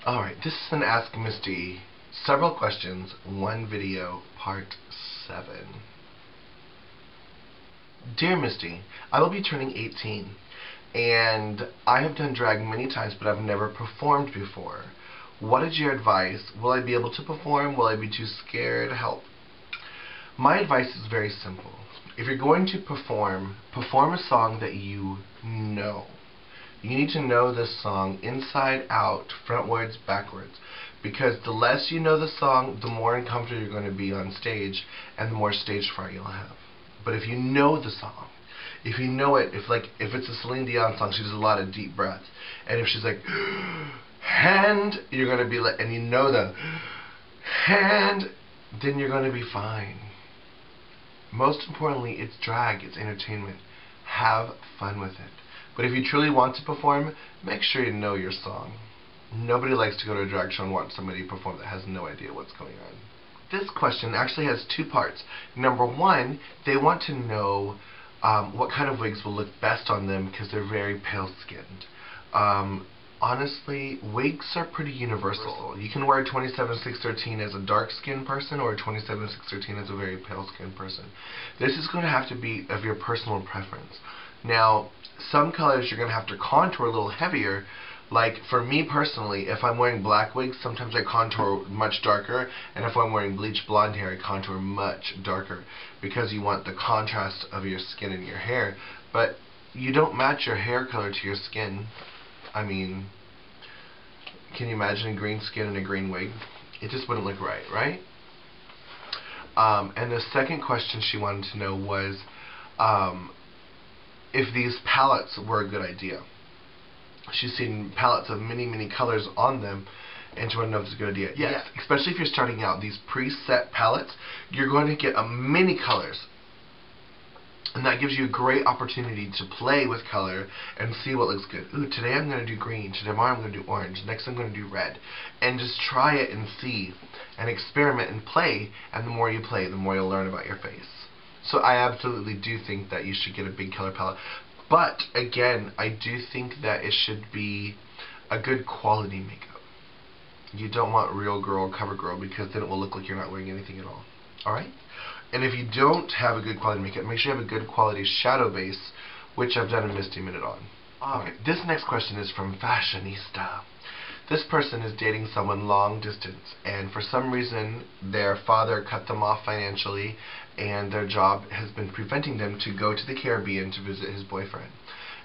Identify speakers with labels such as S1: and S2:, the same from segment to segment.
S1: Alright, this is an Ask Misty. Several questions, one video, part 7. Dear Misty, I will be turning 18, and I have done drag many times, but I've never performed before. What is your advice? Will I be able to perform? Will I be too scared? Help. My advice is very simple. If you're going to perform a song that you know. You need to know this song inside out, frontwards, backwards. Because the less you know the song, the more uncomfortable you're going to be on stage, and the more stage fright you'll have. But if you know the song, if you know it, if it's a Celine Dion song, she does a lot of deep breaths. And if she's like, hand, you're going to be like, and you know the hand, then you're going to be fine. Most importantly, it's drag, it's entertainment. Have fun with it. But if you truly want to perform, make sure you know your song. Nobody likes to go to a drag show and watch somebody perform that has no idea what's going on. This question actually has two parts. Number one, they want to know what kind of wigs will look best on them because they're very pale-skinned. Honestly, wigs are pretty universal. You can wear a 27-613 as a dark-skinned person or a 27-613 as a very pale-skinned person. This is going to have to be of your personal preference. Now, some colors you're going to have to contour a little heavier. Like, for me personally, if I'm wearing black wigs, sometimes I contour much darker, and if I'm wearing bleach blonde hair, I contour much darker, because you want the contrast of your skin and your hair. But you don't match your hair color to your skin. I mean, can you imagine a green skin and a green wig? It just wouldn't look right, right? And the second question she wanted to know was, if these palettes were a good idea. She's seen palettes of many colors on them, and she wanted to know if it's a good idea. Yes, especially if you're starting out. These preset palettes, you're going to get many colors. And that gives you a great opportunity to play with color and see what looks good. Ooh, today I'm going to do green. Tomorrow I'm going to do orange. Next I'm going to do red. And just try it and see. And experiment and play. And the more you play, the more you'll learn about your face. So I absolutely do think that you should get a big color palette. But, again, I do think that it should be a good quality makeup. You don't want real girl, cover girl, because then it will look like you're not wearing anything at all. Alright? And if you don't have a good quality makeup, make sure you have a good quality shadow base, which I've done a Misty Minute on. Okay, this next question is from Fashionista. This person is dating someone long distance, and for some reason their father cut them off financially, and their job has been preventing them to go to the Caribbean to visit his boyfriend.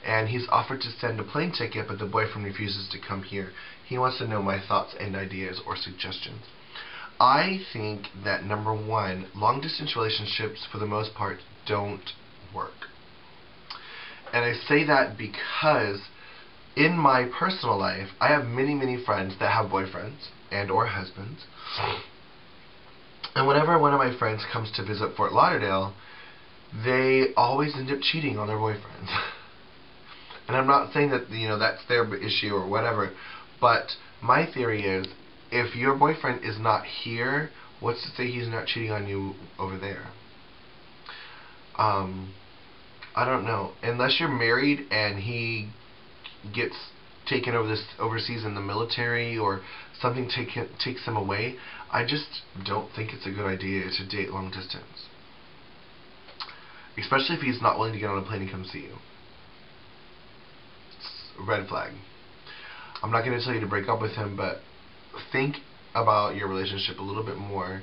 S1: And he's offered to send a plane ticket, but the boyfriend refuses to come here. He wants to know my thoughts and ideas or suggestions. I think that, number one, long-distance relationships, for the most part, don't work. And I say that because in my personal life, I have many friends that have boyfriends and or husbands. And whenever one of my friends comes to visit Fort Lauderdale, they always end up cheating on their boyfriends. And I'm not saying that, that's their issue or whatever, but my theory is, if your boyfriend is not here, what's to say he's not cheating on you over there? I don't know. Unless you're married and he gets taken overseas in the military or something takes him away, I just don't think it's a good idea to date long distance. Especially if he's not willing to get on a plane and come see you. It's a red flag. I'm not going to tell you to break up with him, but think about your relationship a little bit more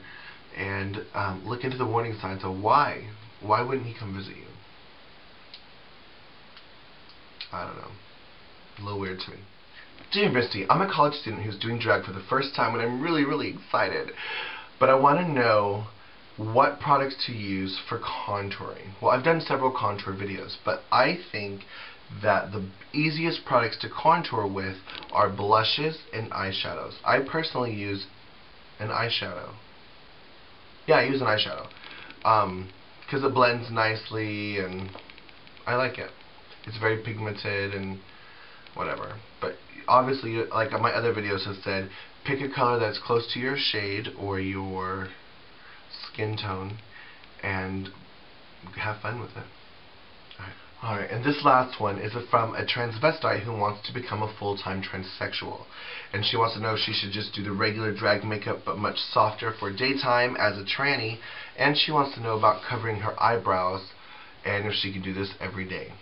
S1: and look into the warning signs of why. Why wouldn't he come visit you? I don't know. A little weird to me. Dear Misty, I'm a college student who's doing drag for the first time and I'm really excited. But I want to know what products to use for contouring. Well, I've done several contour videos, but I think that the easiest products to contour with are blushes and eyeshadows. I personally use an eyeshadow. Yeah, I use an eyeshadow. Because it blends nicely and I like it. It's very pigmented and whatever. But obviously, like my other videos have said, pick a color that's close to your shade or your skin tone and have fun with it. Alright. Alright, and this last one is from a transvestite who wants to become a full-time transsexual. And she wants to know if she should just do the regular drag makeup but much softer for daytime as a tranny. And she wants to know about covering her eyebrows and if she can do this every day.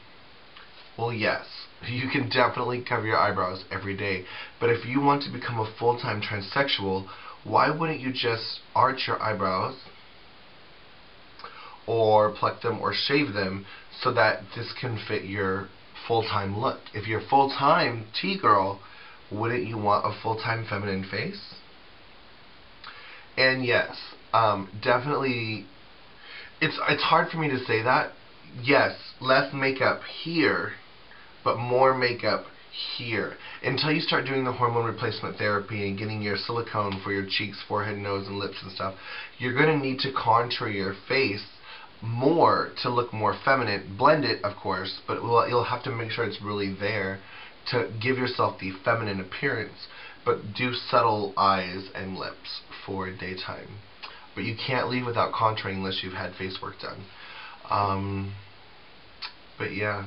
S1: Well, yes, you can definitely cover your eyebrows every day. But if you want to become a full-time transsexual, why wouldn't you just arch your eyebrows or pluck them or shave them so that this can fit your full-time look? If you're full-time T-girl, wouldn't you want a full-time feminine face? And yes, definitely, it's hard for me to say that. Yes, less makeup here, but more makeup here. Until you start doing the hormone replacement therapy and getting your silicone for your cheeks, forehead, nose, and lips and stuff, you're going to need to contour your face more to look more feminine. Blend it, of course, but you'll have to make sure it's really there to give yourself the feminine appearance, but do subtle eyes and lips for daytime. But you can't leave without contouring unless you've had face work done. But yeah.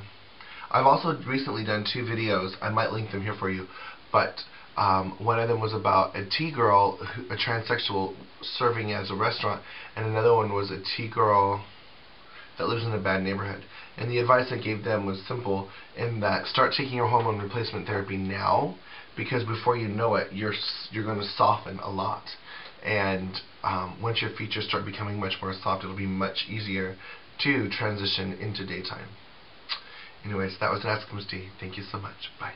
S1: I've also recently done 2 videos, I might link them here for you, but one of them was about a T-girl, a transsexual, serving as a restaurant, and another one was a T-girl that lives in a bad neighborhood. And the advice I gave them was simple, in that start taking your hormone replacement therapy now, because before you know it, you're going to soften a lot. And once your features start becoming much more soft, it'll be much easier to transition into daytime. Anyways, that was Ask Misty. Thank you so much. Bye.